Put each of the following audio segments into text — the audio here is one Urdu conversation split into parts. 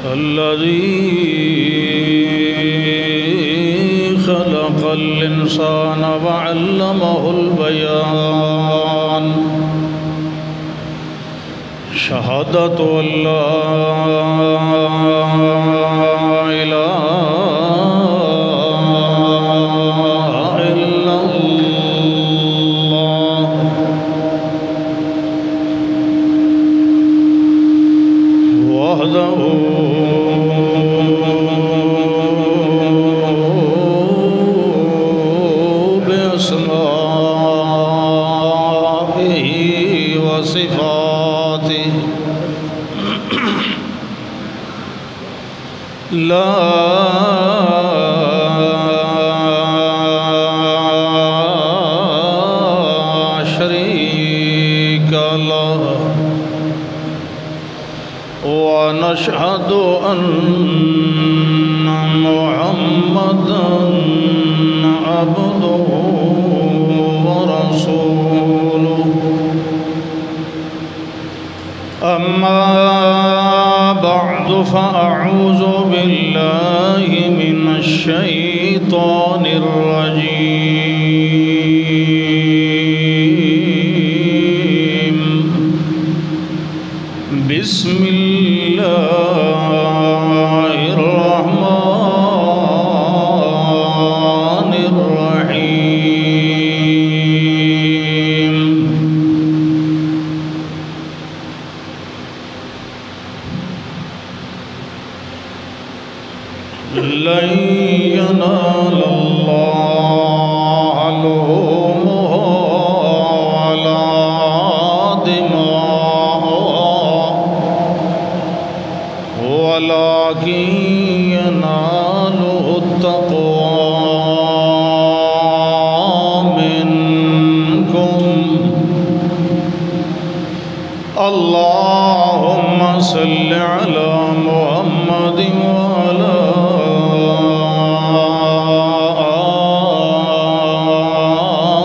الذي خلق الإنسان وعلمه البيان شهادة أن لا إله إلا الله وحده بأسمائه وصفاته لا شريك له ونشهد أن محمدًا عبده ورسوله أما بعد فأعوذ بالله من الشيطان الرجيم بسم الله الرحمن الرحيم لن ينال الله لحومها ولا دماؤها ولكن يناله التقوى منكم اللهم صل على محمد وعلى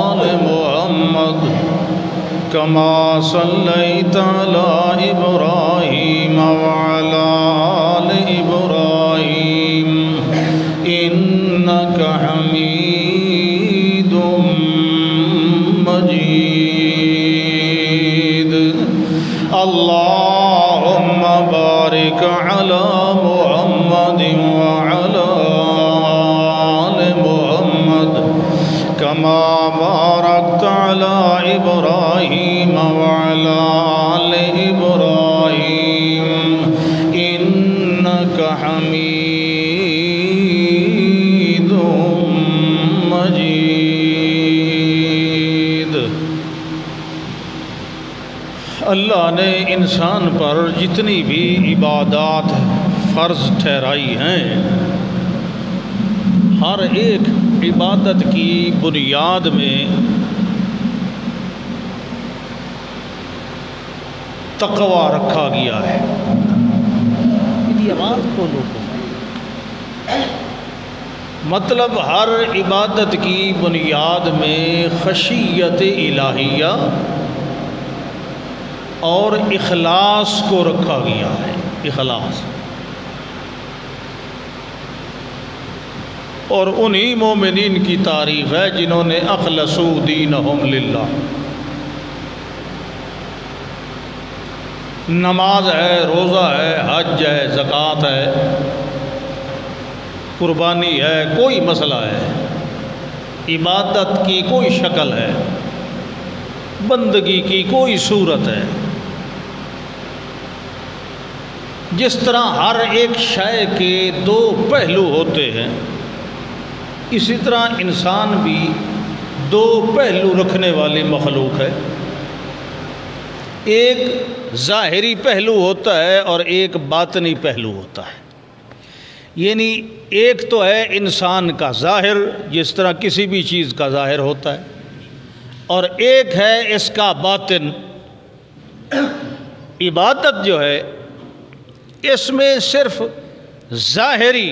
آل محمد كما صليت على إبراهيم وعلى آل إبراهيم إنك حميد مجيد اللهم بارك على محمد وعلى آل محمد كما باركت على إبراهيم وعلى آل إبراهيم إنك حميد مجيد۔ اللہ نے انسان پر جتنی بھی عبادات فرض ٹھہرائی ہیں، ہر ایک عبادت کی بنیاد میں تقوی رکھا گیا ہے۔ مطلب ہر عبادت کی بنیاد میں خشیت الہیہ اور اخلاص کو رکھا گیا ہے۔ اخلاص، اور انہی مومنین کی تعریف ہے جنہوں نے اخلصوا دینہم للہ۔ نماز ہے، روزہ ہے، حج ہے، زکوٰۃ ہے، قربانی ہے، کوئی مسئلہ ہے، عبادت کی کوئی شکل ہے، بندگی کی کوئی صورت ہے، جس طرح ہر ایک شے کے دو پہلو ہوتے ہیں، اسی طرح انسان بھی دو پہلو رکھنے والی مخلوق ہے۔ ایک ظاہری پہلو ہوتا ہے اور ایک باطنی پہلو ہوتا ہے۔ یعنی ایک تو ہے انسان کا ظاہر، جس طرح کسی بھی چیز کا ظاہر ہوتا ہے، اور ایک ہے اس کا باطن۔ عبادت جو ہے اس میں صرف ظاہری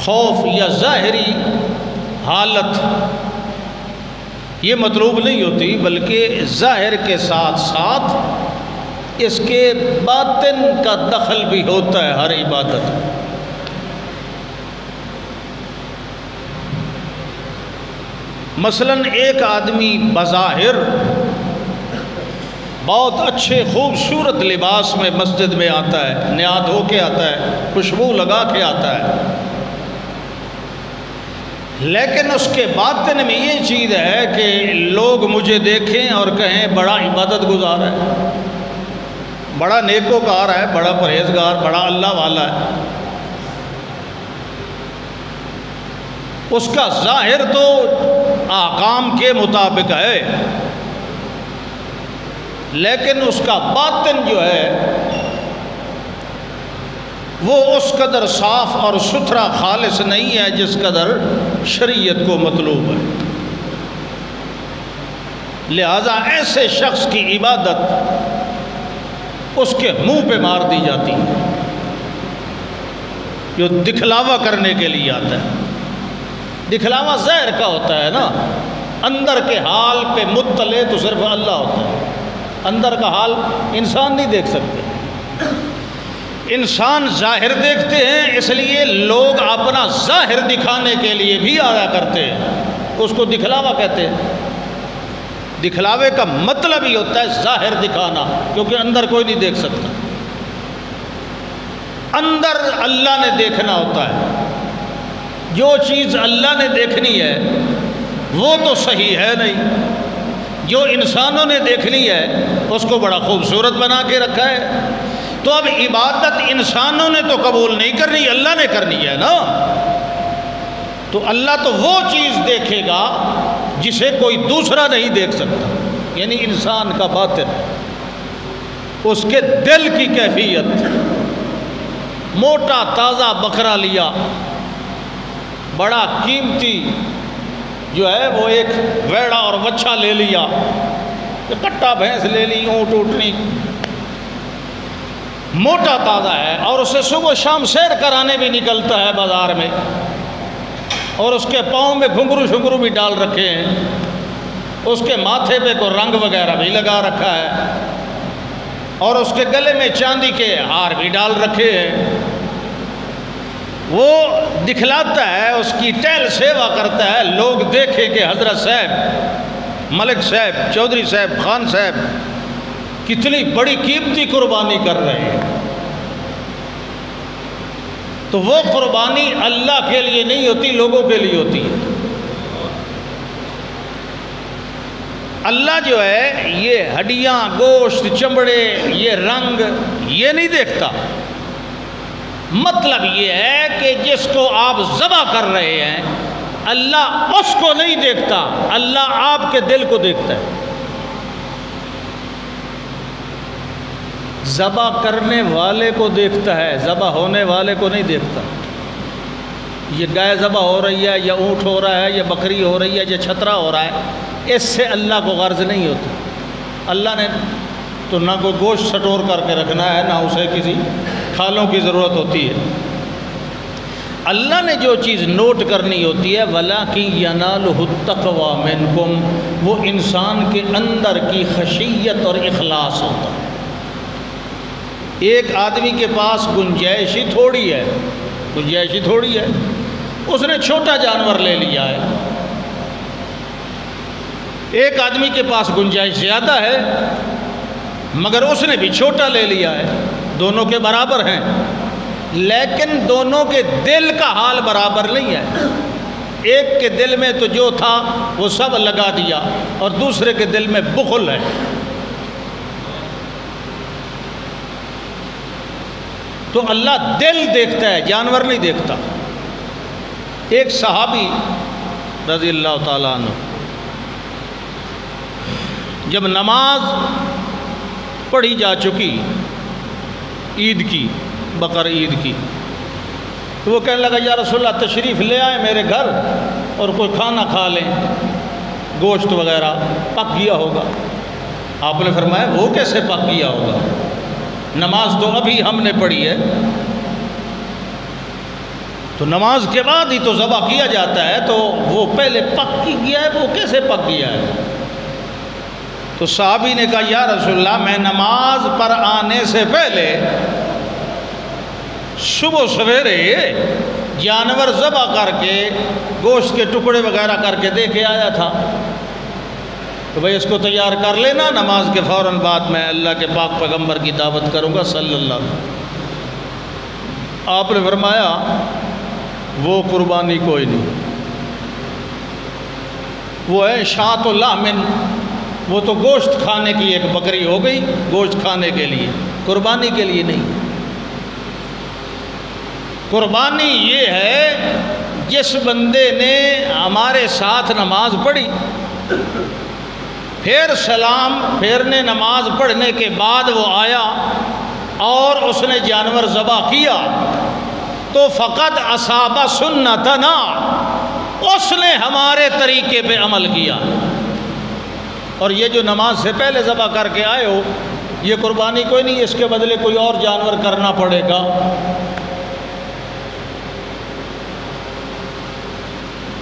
خوف یا ظاہری حالت یہ مطلوب نہیں ہوتی، بلکہ ظاہر کے ساتھ ساتھ اس کے باطن کا دخل بھی ہوتا ہے ہر عبادت میں۔ مثلا ایک آدمی بظاہر بہت اچھے خوبصورت لباس میں مسجد میں آتا ہے، نیاد ہو کے آتا ہے، خوشبو لگا کے آتا ہے، لیکن اس کے باطن میں یہ چیز ہے کہ لوگ مجھے دیکھیں اور کہیں بڑا عبادت گزار ہے، بڑا نیکوکار ہے، بڑا پرہیزگار، بڑا اللہ والا ہے۔ اس کا ظاہر تو احکام کے مطابق ہے، لیکن اس کا باطن جو ہے وہ اس قدر صاف اور ستھرا خالص نہیں ہے جس قدر شریعت کو مطلوب ہے۔ لہذا ایسے شخص کی عبادت اس کے منہ پہ مار دی جاتی ہے جو دکھلاوا کرنے کے لیے آتا ہے۔ دکھلاوا ظاہر کا ہوتا ہے نا، اندر کے حال پہ مطلع تو صرف اللہ ہوتا ہے، اندر کا حال انسان نہیں دیکھ سکتے۔ انسان ظاہر دیکھتے ہیں، اس لیے لوگ اپنا ظاہر دکھانے کے لیے بھی آیا کرتے ہیں، اس کو دکھلاوا کہتے ہیں۔ دکھلاوے کا مطلب ہی ہوتا ہے ظاہر دکھانا، کیونکہ اندر کوئی نہیں دیکھ سکتا۔ اندر اللہ نے دیکھنا ہوتا ہے، جو چیز اللہ نے دیکھنی ہے وہ تو صحیح ہے نہیں، جو انسانوں نے دیکھنی ہے اس کو بڑا خوبصورت بنا کے رکھا ہے۔ تو اب عبادت انسانوں نے تو قبول نہیں کرنی، اللہ نے کرنی ہے نا۔ تو اللہ تو وہ چیز دیکھے گا جسے کوئی دوسرا نہیں دیکھ سکتا، یعنی انسان کا باطن، اس کے دل کی کیفیت۔ موٹا تازہ بکرا لیا، بڑا قیمتی جو ہے وہ ایک ویڑا اور بچہ لے لیا، کٹا بھینس لے لی، اونٹ اونٹنی، موٹا تازہ ہے، اور اسے صبح شام سیر کرانے بھی نکلتا ہے بازار میں، اور اس کے پاؤں میں گھنگرو شنگرو بھی ڈال رکھے ہیں، اس کے ماتھے پہ کوئی رنگ وغیرہ بھی لگا رکھا ہے، اور اس کے گلے میں چاندی کے ہار بھی ڈال رکھے ہیں۔ وہ دکھلاتا ہے، اس کی ٹہل سیوا کرتا ہے، لوگ دیکھیں کہ حضرت صاحب، ملک صاحب، چودھری صاحب، خان صاحب کتنی بڑی قیمتی قربانی کر رہے ہیں۔ تو وہ قربانی اللہ کے لیے نہیں ہوتی، لوگوں کے لیے ہوتی ہے۔ اللہ جو ہے یہ ہڈیاں، گوشت، چمڑے، یہ رنگ یہ نہیں دیکھتا۔ مطلب یہ ہے کہ جس کو آپ ذبح کر رہے ہیں اللہ اس کو نہیں دیکھتا، اللہ آپ کے دل کو دیکھتا ہے۔ ذبح کرنے والے کو دیکھتا ہے، ذبح ہونے والے کو نہیں دیکھتا۔ یہ گائے ذبح ہو رہی ہے، یا اونٹ ہو رہا ہے، یا بکری ہو رہی ہے، یا چھترا ہو رہا ہے، اس سے اللہ کو غرض نہیں ہوتا۔ اللہ نے تو نہ کوئی گوشت سٹور کر کے رکھنا ہے، نہ اسے کسی کھالوں کی ضرورت ہوتی ہے۔ اللہ نے جو چیز نوٹ کرنی ہوتی ہے وَلَٰكِن يَنَالُهُ التَّقْوَىٰ مِنْكُمْ، وہ انسان کے اندر کی خشیت اور اخلاص ہوتا ہے۔ ایک آدمی کے پاس گنجائش ہی تھوڑی ہے، گنجائش ہی تھوڑی ہے، اس نے چھوٹا جانور لے لیا ہے۔ ایک آدمی کے پاس گنجائش زیادہ ہے مگر اس نے بھی چھوٹا لے لیا ہے، دونوں کے برابر ہیں، لیکن دونوں کے دل کا حال برابر نہیں ہے۔ ایک کے دل میں تو جو تھا وہ سب لگا دیا، اور دوسرے کے دل میں بخل ہے۔ تو اللہ دل دیکھتا ہے، جانور نہیں دیکھتا۔ ایک صحابی رضی اللہ تعالیٰ عنہ جب نماز پڑھی جا چکی عید کی، بقر عید کی، تو وہ کہنے لگا یا رسول اللہ تشریف لے آئے میرے گھر اور کوئی کھانا کھا لیں، گوشت وغیرہ پک گیا ہوگا۔ آپ نے فرمایا وہ کیسے پک گیا ہوگا، نماز تو ابھی ہم نے پڑھی ہے، تو نماز کے بعد ہی تو ذبح کیا جاتا ہے، تو وہ پہلے پک گیا ہے، وہ کیسے پک گیا ہے؟ تو صحابی نے کہا یا رسول اللہ میں نماز پر آنے سے پہلے صبح سویرے جانور ذبح کر کے گوشت کے ٹکڑے وغیرہ کر کے دے کے آیا تھا، تو بھئی اس کو تیار کر لینا، نماز کے فوراً بعد میں اللہ کے پاک پیغمبر کی دعوت کروں گا صلی اللہ علیہ وسلم۔ آپ نے فرمایا وہ قربانی کوئی نہیں، وہ ہے شاۃ لحم، وہ تو گوشت کھانے کی ایک بکری ہو گئی، گوشت کھانے کے لیے، قربانی کے لیے نہیں۔ قربانی یہ ہے جس بندے نے ہمارے ساتھ نماز پڑھی، پھر سلام پھیرنے نماز پڑھنے کے بعد وہ آیا اور اس نے جانور ذبح کیا تو فقط اصاب سنتنا، اس نے ہمارے طریقے پہ عمل کیا۔ اور یہ جو نماز سے پہلے ذبح کر کے آئے ہو یہ قربانی کوئی نہیں، اس کے بدلے کوئی اور جانور کرنا پڑے گا۔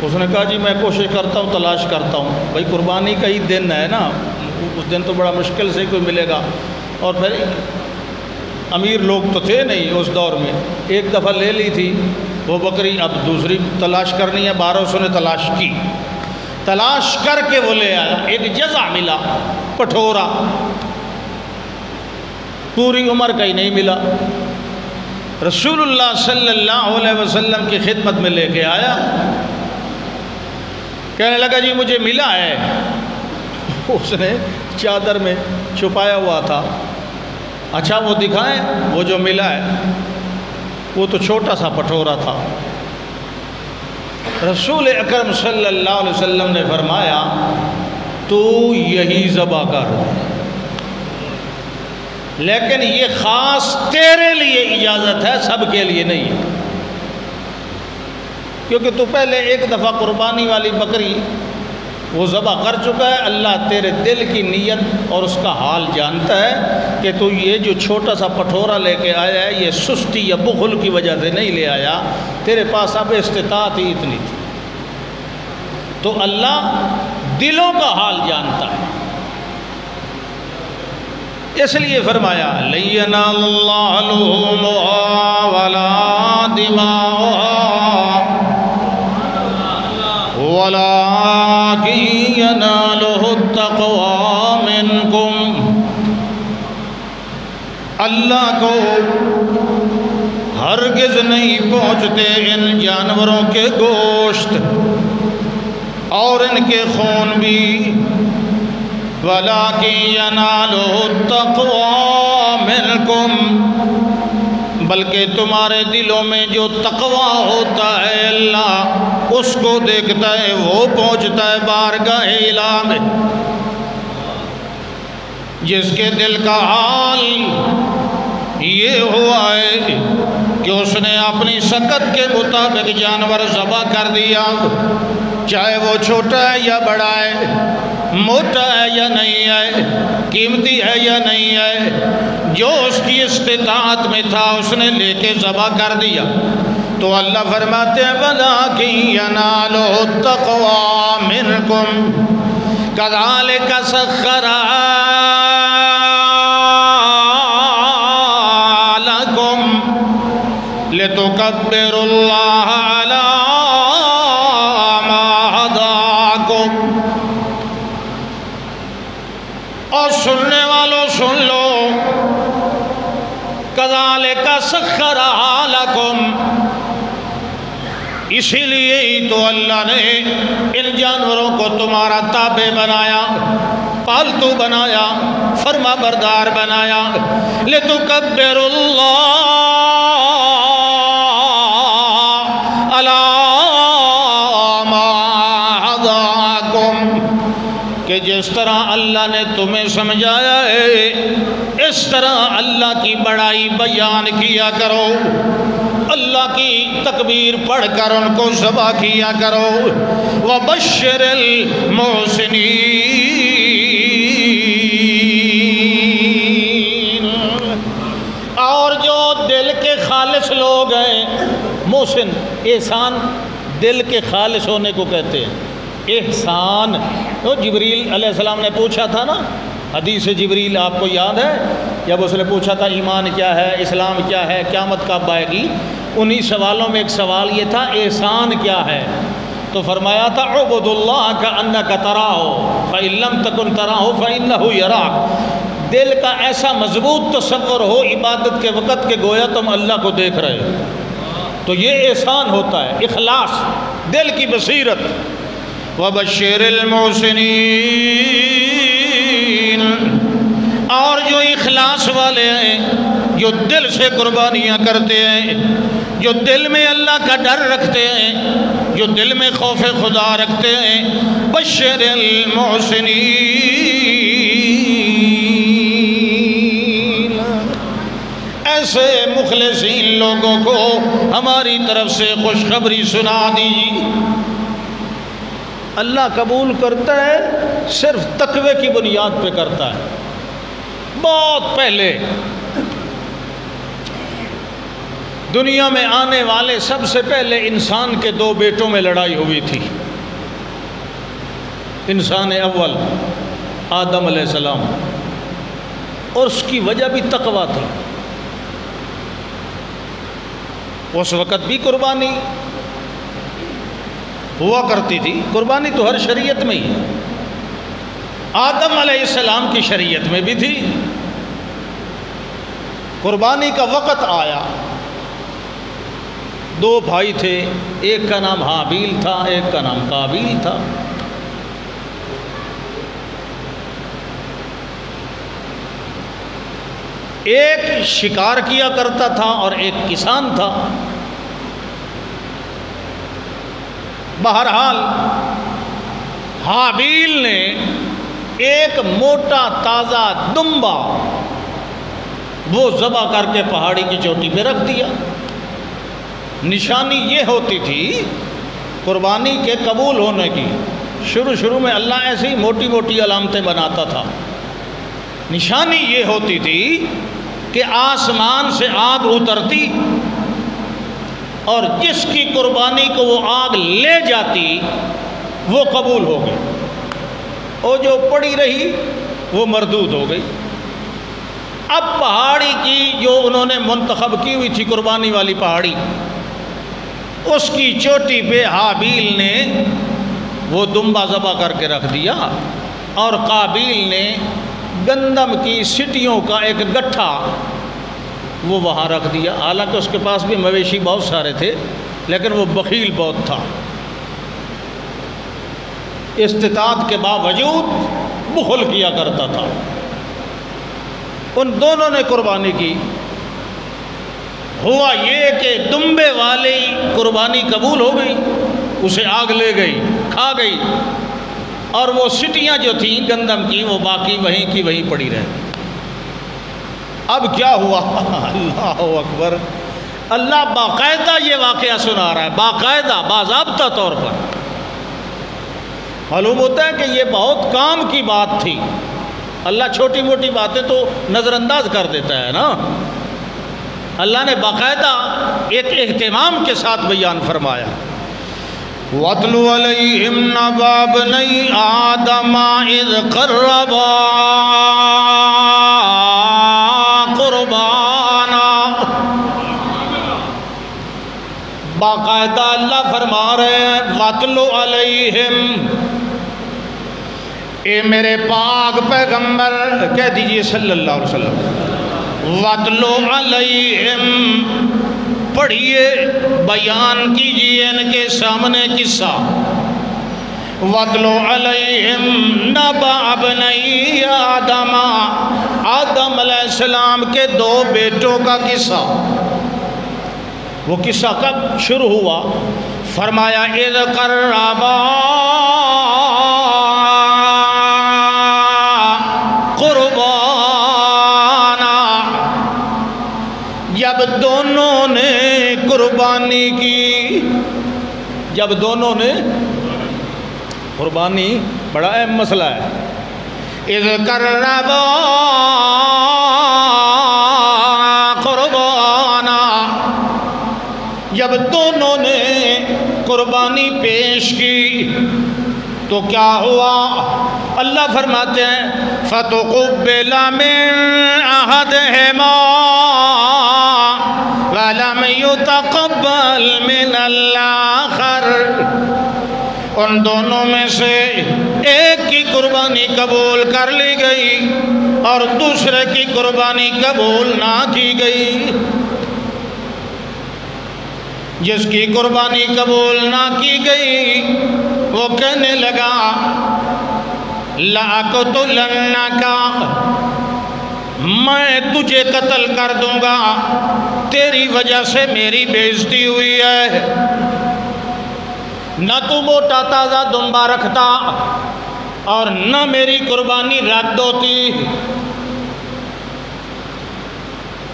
اس نے کہا جی میں کوشش کرتا ہوں، تلاش کرتا ہوں۔ بھائی قربانی کا ہی دن ہے نا، اس دن تو بڑا مشکل سے کوئی ملے گا، اور پھر امیر لوگ تو تھے نہیں اس دور میں، ایک دفعہ لے لی تھی وہ بکری، اب دوسری تلاش کرنی ہے۔ 1200 نے تلاش کی، تلاش کر کے وہ لے آیا، ایک جزع ملا پٹھورا، پوری عمر کا ہی نہیں ملا۔ رسول اللہ صلی اللہ علیہ وسلم کی خدمت میں لے کے آیا، کہنے لگا جی مجھے ملا ہے۔ اس نے چادر میں چھپایا ہوا تھا۔ اچھا وہ دکھائیں، وہ جو ملا ہے وہ تو چھوٹا سا پٹھورا تھا۔ رسول اکرم صلی اللہ علیہ وسلم نے فرمایا تو یہی ذبح کر، لیکن یہ خاص تیرے لیے اجازت ہے، سب کے لیے نہیں، کیونکہ تو پہلے ایک دفعہ قربانی والی بکری وہ ذبح کر چکا ہے۔ اللہ تیرے دل کی نیت اور اس کا حال جانتا ہے کہ تو یہ جو چھوٹا سا پٹھورا لے کے آیا ہے یہ سستی یا بخل کی وجہ سے نہیں لے آیا، تیرے پاس اب استطاعت ہی اتنی تھی۔ تو اللہ دلوں کا حال جانتا ہے، اس لیے فرمایا لَن يَنَالَ اللَّهَ لُحُومُهَا وَلَا دِمَاؤُهَا وَلَٰكِن يَنَالُهُ التَّقْوَىٰ مِنكُمْ۔ اللہ کو ہرگز نہیں پہنچتے ان جانوروں کے گوشت اور ان کے خون بھی، وَلَٰكِن يَنَالُهُ التَّقْوَىٰ مِنكُمْ، بلکہ تمہارے دلوں میں جو تقوی ہوتا ہے اللہ اس کو دیکھتا ہے، وہ پہنچتا ہے بارگاہ الہ میں۔ جس کے دل کا حال یہ ہوا ہے کہ اس نے اپنی سکت کے مطابق جانور ذبح کر دیا، چاہے وہ چھوٹا ہے یا بڑا ہے، موٹا ہے یا نہیں ہے، قیمتی ہے یا نہیں ہے، جو اس کی استطاعت میں تھا اس نے لے کے ذبح کر دیا۔ تو اللہ فرماتے ہیں وَلَٰكِن يَنَالُهُ التَّقْوَىٰ مِنكُمْ كَذَٰلِكَ سَخَّرَهَا لَكُمْ لِتُكَبِّرُوا اللَّهَ عَلَىٰ مَا هَدَاكُمْ۔ اور سننے والوں سن لو، كَذَٰلِكَ سَخَّرَهَا لَكُمْ، اسی لیے ہی تو اللہ نے ان جانوروں کو تمہارا تابع بنایا، پالتو بنایا، فرما بردار بنایا، لِتُكَبِّرُوا اللَّهَ عَلَىٰ مَا هَدَاكُمْ، کہ جس طرح اللہ نے تمہیں سمجھایا ہے اس طرح اللہ کی بڑائی بیان کیا کرو، اللہ کی تکبیر پڑھ کر ان کو ذبح کیا کرو۔ وَبَشِّرِ الْمُحْسِنِينَ، اور جو دل کے خالص لوگ ہیں، محسن احسان دل کے خالص ہونے کو کہتے ہیں، احسان۔ تو جبریل علیہ السلام نے پوچھا تھا نا حدیث جبریل آپ کو یاد ہے جب اس نے پوچھا تھا ایمان کیا ہے، اسلام کیا ہے، قیامت کب آئے گی، انہی سوالوں میں ایک سوال یہ تھا احسان کیا ہے؟ تو فرمایا تھا اعبد اللہ کأنک تراہ فإن لم تکن تراہ فإنہ یراک، دل کا ایسا مضبوط تصور ہو عبادت کے وقت کہ گویا تم اللہ کو دیکھ رہے ہو، تو یہ احسان ہوتا ہے، اخلاص، دل کی بصیرت۔ وبشر المحسنین، اور جو اخلاص والے ہیں، جو دل سے قربانیاں کرتے ہیں، جو دل میں اللہ کا ڈر رکھتے ہیں، جو دل میں خوف خدا رکھتے ہیں، بشر المحسنین، ایسے مخلصین لوگوں کو ہماری طرف سے خوشخبری سنا دیجیے۔ اللہ قبول کرتا ہے صرف تقوی کی بنیاد پہ کرتا ہے۔ بہت پہلے دنیا میں آنے والے سب سے پہلے انسان کے دو بیٹوں میں لڑائی ہوئی تھی۔ انسان اول آدم علیہ السلام، اور اس کی وجہ بھی تقوی تھی۔ اس وقت بھی قربانی ہوا کرتی تھی، قربانی تو ہر شریعت میں ہی، آدم علیہ السلام کی شریعت میں بھی تھی۔ قربانی کا وقت آیا، دو بھائی تھے، ایک کا نام حابیل تھا، ایک کا نام قابیل تھا۔ ایک شکار کیا کرتا تھا اور ایک کسان تھا۔ بہرحال حابیل نے ایک موٹا تازہ دمبا وہ ذبح کر کے پہاڑی کی چوٹی پہ رکھ دیا۔ نشانی یہ ہوتی تھی قربانی کے قبول ہونے کی۔ شروع میں اللہ ایسی موٹی موٹی علامتیں بناتا تھا۔ نشانی یہ ہوتی تھی کہ آسمان سے آگ اترتی اور جس کی قربانی کو وہ آگ لے جاتی وہ قبول ہو گئی، اور جو پڑی رہی وہ مردود ہو گئی۔ اب پہاڑی کی جو انہوں نے منتخب کی ہوئی تھی قربانی والی پہاڑی، اس کی چوٹی پہ حابیل نے وہ دمبا ذبح کر کے رکھ دیا، اور قابیل نے گندم کی سٹیوں کا ایک گٹھا وہ وہاں رکھ دیا۔ حالانکہ اس کے پاس بھی مویشی بہت سارے تھے، لیکن وہ بخیل بہت تھا۔ استطاعت کے باوجود بخل کیا کرتا تھا۔ ان دونوں نے قربانی کی۔ ہوا یہ کہ دمبے والی قربانی قبول ہو گئی، اسے آگ لے گئی، کھا گئی، اور وہ سٹیاں جو تھیں گندم کی وہ باقی وہیں کی وہیں پڑی رہ گئی۔ اب کیا ہوا؟ اللہ اکبر، اللہ باقاعدہ یہ واقعہ سنا رہا ہے، باقاعدہ باضابطہ طور پر۔ معلوم ہوتا ہے کہ یہ بہت کام کی بات تھی۔ اللہ چھوٹی موٹی باتیں تو نظر انداز کر دیتا ہے نا۔ اللہ نے باقاعدہ ایک اہتمام کے ساتھ بیان فرمایا۔ وَاتْلُ عَلَيْهِمْ نَبَأَ ابْنَيْ آدَمَ إِذْ قَرَّبَا قُرْبَانًا۔ باقاعدہ اللہ فرما رہے ہیں وَاتْلُ عَلَيْهِمْ، اے میرے پاک پیغمبر کہہ دیجئے صلی اللہ علیہ وسلم، وَاتْلُ عَلَيْهِمْ، پڑھیے بیان کیجئے ان کے سامنے قصہ۔ وَاتْلُ عَلَيْهِمْ نَبَأَ ابْنَيْ آدَمَ، آدم علیہ السلام کے دو بیٹوں کا قصہ۔ وہ قصہ کب شروع ہوا؟ فرمایا اِذْ قَرَّبَا قُرْبَانًا، جب دونوں نے قربانی کی، جب دونوں نے قربانی، بڑا اہم مسئلہ ہے۔ اِذْ قَرَّبَا قُرْبَانًا، جب دونوں نے قربانی پیش کی تو کیا ہوا؟ اللہ فرماتے ہیں فَتُقُبِّلَ مِنْ أَحَدِهِمَا وَلَمْ يُتَقَبَّلْ مِنَ الْآخَرِ، ان دونوں میں سے ایک کی قربانی قبول کر لی گئی اور دوسرے کی قربانی قبول نہ کی گئی۔ جس کی قربانی قبول نہ کی گئی وہ کہنے لگا لَأَقْتُلَنَّكَ، میں تجھے قتل کر دوں گا، تیری وجہ سے میری بے عزتی ہوئی ہے۔ نہ تو موٹا تازہ دمبا رکھتا اور نہ میری قربانی رد ہوتی،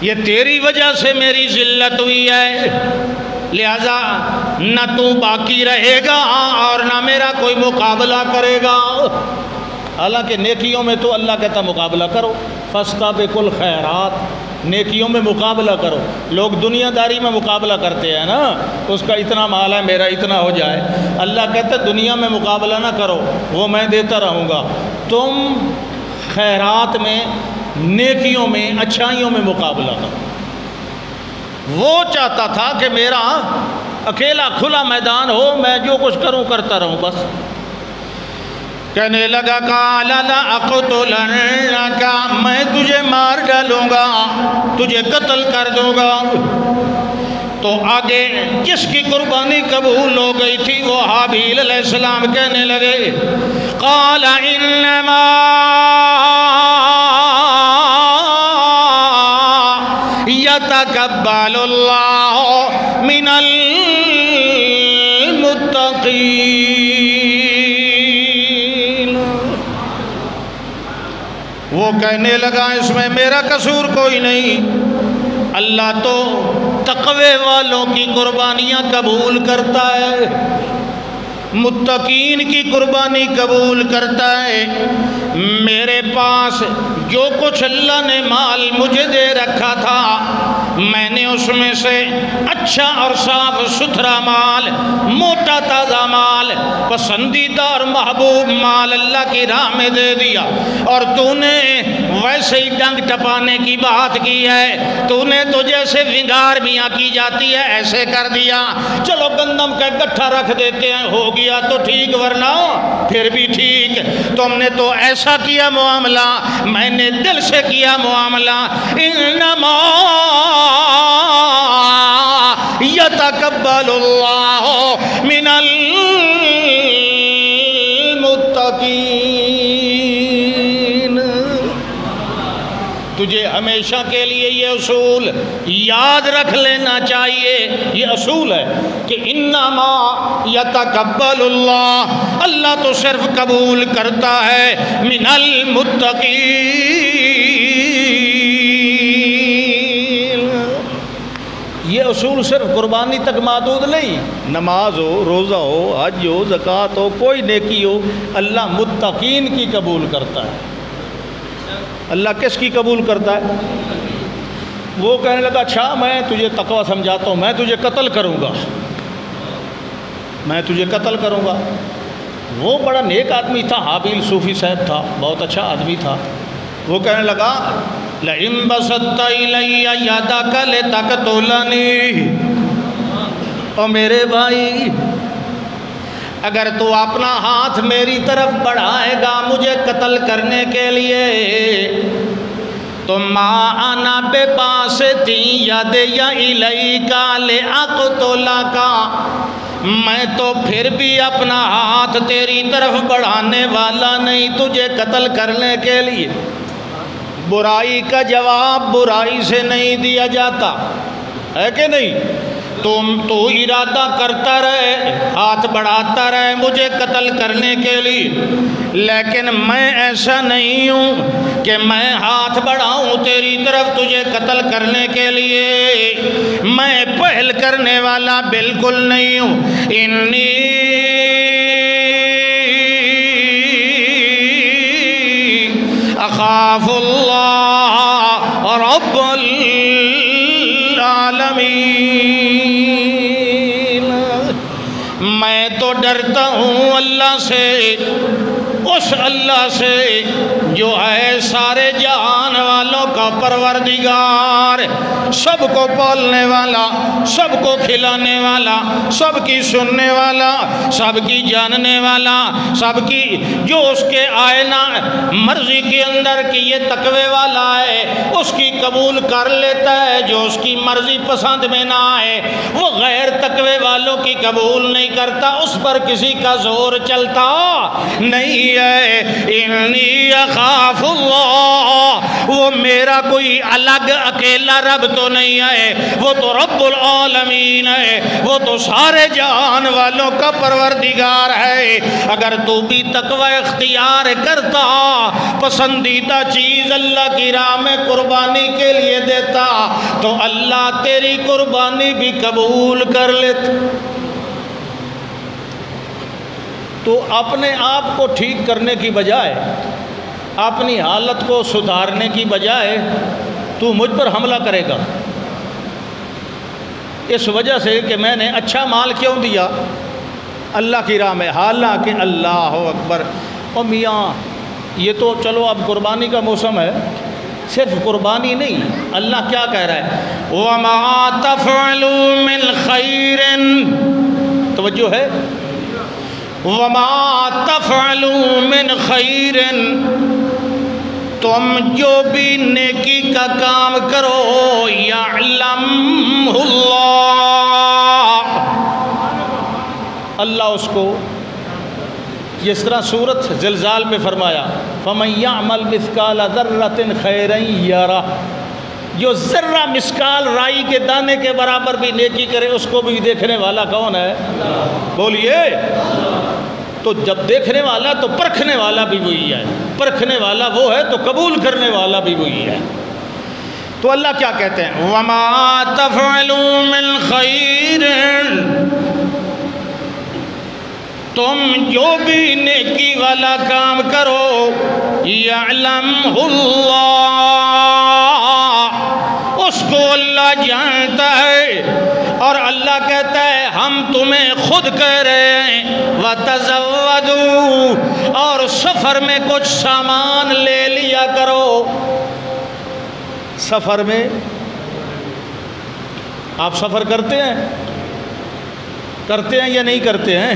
یہ تیری وجہ سے میری ذلت ہوئی ہے، لہذا نہ تو باقی رہے گا اور نہ میرا کوئی مقابلہ کرے گا۔ حالانکہ نیکیوں میں تو اللہ کہتا مقابلہ کرو، فاستبقوا الخیرات، نیکیوں میں مقابلہ کرو۔ لوگ دنیا داری میں مقابلہ کرتے ہیں نا، اس کا اتنا مال ہے میرا اتنا ہو جائے۔ اللہ کہتا دنیا میں مقابلہ نہ کرو، وہ میں دیتا رہوں گا۔ تم خیرات میں، نیکیوں میں، اچھائیوں میں مقابلہ کرو۔ وہ چاہتا تھا کہ میرا اکیلا کھلا میدان ہو، میں جو کچھ کروں کرتا رہوں بس۔ کہنے لگا قال لَأَقْتُلَنَّكَ، میں تجھے مار ڈالوں گا، تجھے قتل کر دوں گا۔ تو آگے جس کی قربانی قبول ہو گئی تھی وہ حابیل علیہ السلام کہنے لگے قال انما يتقبل الله من المتقين۔ وہ کہنے لگا اس میں میرا قصور کوئی نہیں، اللہ تو تقوی والوں کی قربانیاں قبول کرتا ہے، متقین کی قربانی قبول کرتا ہے۔ میرے پاس جو کچھ اللہ نے مال مجھے دے رکھا تھا، میں نے اس میں سے اچھا اور صاف ستھرا مال، موٹا تازہ مال، پسندیدہ اور محبوب مال اللہ کی راہ میں دے دیا، اور تو نے ویسے ہی ڈنگ ٹپانے کی بات کی ہے، تو نے تو جیسے ونگار میاں کی جاتی ہے ایسے کر دیا۔ چلو گندم کا گٹھا رکھ دیتے ہیں، ہو گیا تو ٹھیک، ورنہ پھر بھی ٹھیک۔ تم نے تو ایسا کیا معاملہ، میں نے دل سے کیا معاملہ۔ انما يتقبل الله من المتقين۔ تجھے ہمیشہ کے لیے یہ اصول یاد رکھ لینا چاہیے، یہ اصول ہے کہ انما یتقبل اللہ، اللہ تو صرف قبول کرتا ہے من المتقین۔ یہ اصول صرف قربانی تک محدود نہیں، نماز ہو، روزہ ہو، حج ہو، زکوٰۃ ہو، کوئی نیکی ہو، اللہ متقین کی قبول کرتا ہے۔ اللہ کس کی قبول کرتا ہے؟ وہ کہنے لگا اچھا میں تجھے تقوی سمجھاتا ہوں، میں تجھے قتل کروں گا، میں تجھے قتل کروں گا۔ وہ بڑا نیک آدمی تھا، حابیل صوفی صاحب تھا، بہت اچھا آدمی تھا۔ وہ کہنے لگا لَإِن بَسَطتَ إِلَيَّ يَدَكَ لِتَقْتُلَنِي، اور میرے بھائی اگر تو اپنا ہاتھ میری طرف بڑھائے گا مجھے قتل کرنے کے لیے، تو مَا أَنَا بِبَاسِطٍ يَدِيَ إِلَيْكَ لِأَقْتُلَكَ، میں تو پھر بھی اپنا ہاتھ تیری طرف بڑھانے والا نہیں تجھے قتل کرنے کے لیے۔ برائی کا جواب برائی سے نہیں دیا جاتا ہے کہ نہیں؟ تو ارادہ کرتا رہے، ہاتھ بڑھاتا رہے مجھے قتل کرنے کے لیے، لیکن میں ایسا نہیں ہوں کہ میں ہاتھ بڑھاؤں تیری طرف تجھے قتل کرنے کے لیے، میں پہل کرنے والا بالکل نہیں ہوں۔ انی اخاف اللہ رب العالمین، میں تو ڈرتا ہوں اللہ سے، اس اس اللہ سے جو ہے سارے جہان والوں کا پروردگار، سب کو پالنے والا، سب کو کھلانے والا، سب کی سننے والا، سب کی جاننے والا، سب کی جو اس کے آئینہ مرضی کے اندر کی یہ تقوی والا ہے اس کی قبول کر لیتا ہے، جو اس کی مرضی پسند میں نہ آئے وہ غیر تقوی والوں کی قبول نہیں کرتا، اس پر کسی کا زور چلتا نہیں ہے۔ انی اخاف اللہ، وہ میرا کوئی الگ اکیلا رب تو نہیں ہے، وہ تو رب العالمین ہے، وہ تو سارے جہان والوں کا پروردگار ہے۔ اگر تو بھی تقوی اختیار کرتا، پسندیدہ چیز اللہ کی راہ میں قربانی کے لیے دیتا، تو اللہ تیری قربانی بھی قبول کر لیتا۔ تو اپنے آپ کو ٹھیک کرنے کی بجائے، اپنی حالت کو سدھارنے کی بجائے تو مجھ پر حملہ کرے گا، اس وجہ سے کہ میں نے اچھا مال کیوں دیا اللہ کی راہ میں، حالانکہ اللہ اکبر۔ اور میاں یہ تو چلو اب قربانی کا موسم ہے، صرف قربانی نہیں، اللہ کیا کہہ رہا ہے؟ وَمَا تَفْعَلُوا مِنْ خَيْرٍ، توجہ ہے، وَمَا تَفْعَلُوا مِنْ خَيْرٍ، تم جو بھی نیکی کا کام کرو، یعلمہ اللہ، اللہ اس کو، جس طرح سورۃ زلزال میں فرمایا فَمَن يَعْمَلْ مِثْقَالَ ذَرَّةٍ خَيْرًا يَرَهُ، جو ذرہ مثقال رائی کے دانے کے برابر بھی نیکی کرے اس کو بھی دیکھنے والا کون ہے؟ بولیے۔ تو جب دیکھنے والا تو پرکھنے والا بھی وہی ہے، پرکھنے والا وہ ہے تو قبول کرنے والا بھی وہی ہے۔ تو اللہ کیا کہتے ہیں؟ وَمَا تَفْعَلُوا مِنْ خَيْرٍ، تم جو بھی نیکی والا کام کرو، یعلمہ اللہ، اس کو اللہ جانتا ہے۔ اور اللہ کہتا ہے ہم تمہیں خود کہہ رہے ہیں وَتَزَوَّدُوا، اور سفر میں کچھ سامان لے لیا کرو۔ سفر میں آپ سفر کرتے ہیں یا نہیں کرتے ہیں؟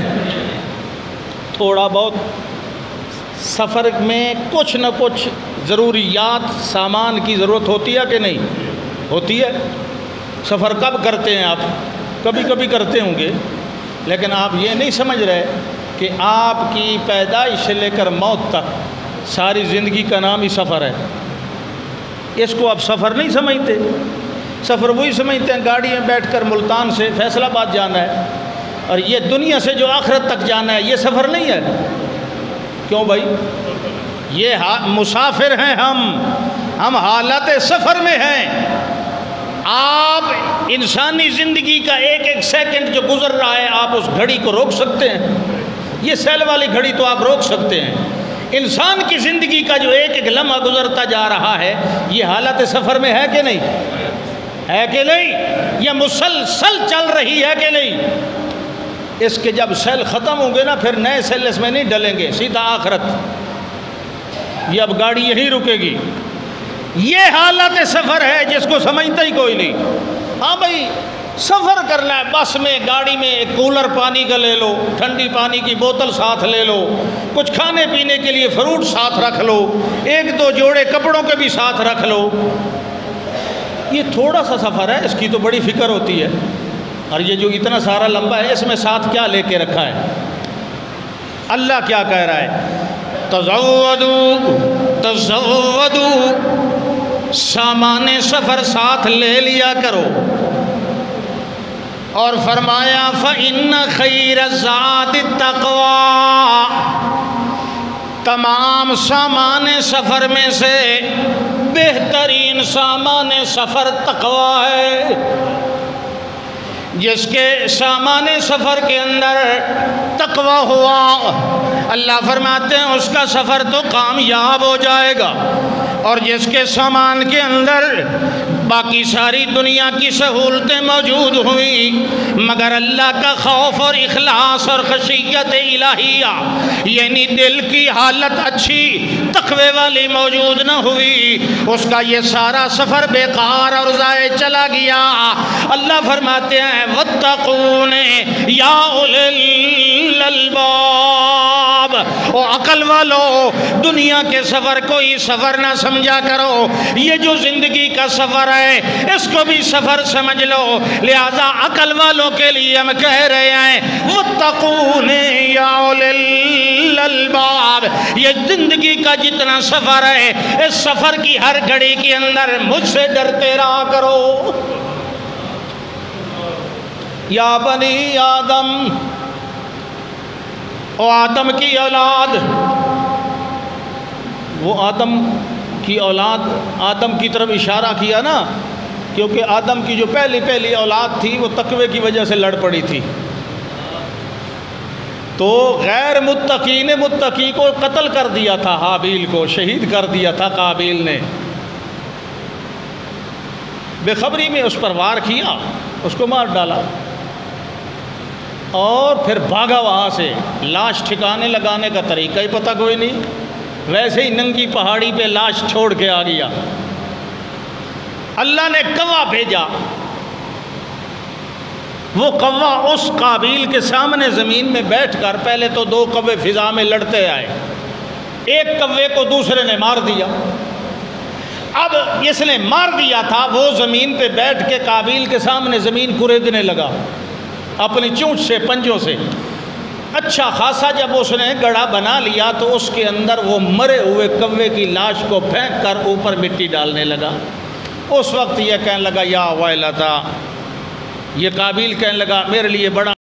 تھوڑا بہت سفر میں کچھ نہ کچھ ضروریات سامان کی ضرورت ہوتی ہے کہ نہیں ہوتی ہے؟ سفر کب کرتے ہیں آپ؟ کبھی کبھی کرتے ہوں گے، لیکن آپ یہ نہیں سمجھ رہے کہ آپ کی پیدائش سے لے کر موت تک ساری زندگی کا نام ہی سفر ہے۔ اس کو آپ سفر نہیں سمجھتے، سفر وہی سمجھتے ہیں گاڑی میں بیٹھ کر ملتان سے فیصل آباد جانا ہے، اور یہ دنیا سے جو آخرت تک جانا ہے یہ سفر نہیں ہے۔ کیوں بھائی؟ یہ مسافر ہیں ہم حالت سفر میں ہیں۔ آپ انسانی زندگی کا ایک ایک سیکنڈ جو گزر رہا ہے آپ اس گھڑی کو روک سکتے ہیں؟ یہ سیل والی گھڑی تو آپ روک سکتے ہیں، انسان کی زندگی کا جو ایک ایک لمحہ گزرتا جا رہا ہے یہ حالت سفر میں ہے کہ نہیں؟ ہے کہ نہیں؟ یہ مسلسل چل رہی ہے کہ نہیں؟ اس کے جب سیل ختم ہوں گے نا پھر نئے سیل اس میں نہیں ڈلیں گے، سیدھا آخرت، یہ اب گاڑی یہیں رکے گی۔ یہ حالت سفر ہے جس کو سمجھتا ہی کوئی نہیں۔ ہاں بھائی سفر کرنا ہے، بس میں گاڑی میں ایک کولر پانی کا لے لو، ٹھنڈی پانی کی بوتل ساتھ لے لو، کچھ کھانے پینے کے لیے فروٹ ساتھ رکھ لو، ایک دو جوڑے کپڑوں کے بھی ساتھ رکھ لو۔ یہ تھوڑا سا سفر ہے، اس کی تو بڑی فکر ہوتی ہے، اور یہ جو اتنا سارا لمبا ہے اس میں ساتھ کیا لے کے رکھا ہے؟ اللہ کیا کہہ رہا ہے؟ تزودوا، سامان سفر ساتھ لے لیا کرو، اور فرمایا فَإِنَّ خَيْرَ الزَّادِ التَّقْوَىٰ، تمام سامان سفر میں سے بہترین سامان سفر تقویٰ ہے۔ جس کے سامان سفر کے اندر تقوی ہوا، اللہ فرماتے ہیں اس کا سفر تو کامیاب ہو جائے گا، اور جس کے سامان کے اندر باقی ساری دنیا کی سہولتیں موجود ہوئی مگر اللہ کا خوف اور اخلاص اور خشیت الہیہ یعنی دل کی حالت اچھی تقوی والی موجود نہ ہوئی، اس کا یہ سارا سفر بیکار اور ضائع چلا گیا۔ اللہ فرماتے ہیں واتقون یا اولی الالباب، او عقل والو دنیا کے سفر کوئی سفر نہ سمجھا کرو، یہ جو زندگی کا سفر ہے اس کو بھی سفر سمجھ لو، لہذا عقل والوں کے لیے ہم کہہ رہے ہیں واتقون یا اولی الالباب، یہ زندگی کا جتنا سفر ہے اس سفر کی ہر گھڑی کے اندر مجھ سے ڈرتے رہا کرو۔ یا بنی آدم، او آدم کی اولاد، وہ آدم کی اولاد، آدم کی طرف اشارہ کیا نا، کیونکہ آدم کی جو پہلی اولاد تھی وہ تقوی کی وجہ سے لڑ پڑی تھی، تو غیر متقی نے متقی کو قتل کر دیا تھا، حابیل کو شہید کر دیا تھا قابیل نے، بے خبری میں اس پر وار کیا، اس کو مار ڈالا اور پھر بھاگا وہاں سے، لاش ٹھکانے لگانے کا طریقہ ہی پتہ کوئی نہیں، ویسے ہی ننگی پہاڑی پہ لاش چھوڑ کے آ گیا۔ اللہ نے کوا بھیجا، وہ کوا اس قابیل کے سامنے زمین میں بیٹھ کر پہلے تو 2 کوے فضا میں لڑتے آئے، ایک کوے کو دوسرے نے مار دیا، اب اس نے مار دیا تھا وہ زمین پہ بیٹھ کے قابیل کے سامنے زمین کریدنے لگا اپنی چونچ سے پنجوں سے، اچھا خاصا جب اس نے گڑھا بنا لیا تو اس کے اندر وہ مرے ہوئے کوے کی لاش کو پھینک کر اوپر مٹی ڈالنے لگا۔ اس وقت یہ کہنے لگا یا ویلتا، یہ قابیل کہنے لگا میرے لیے بڑا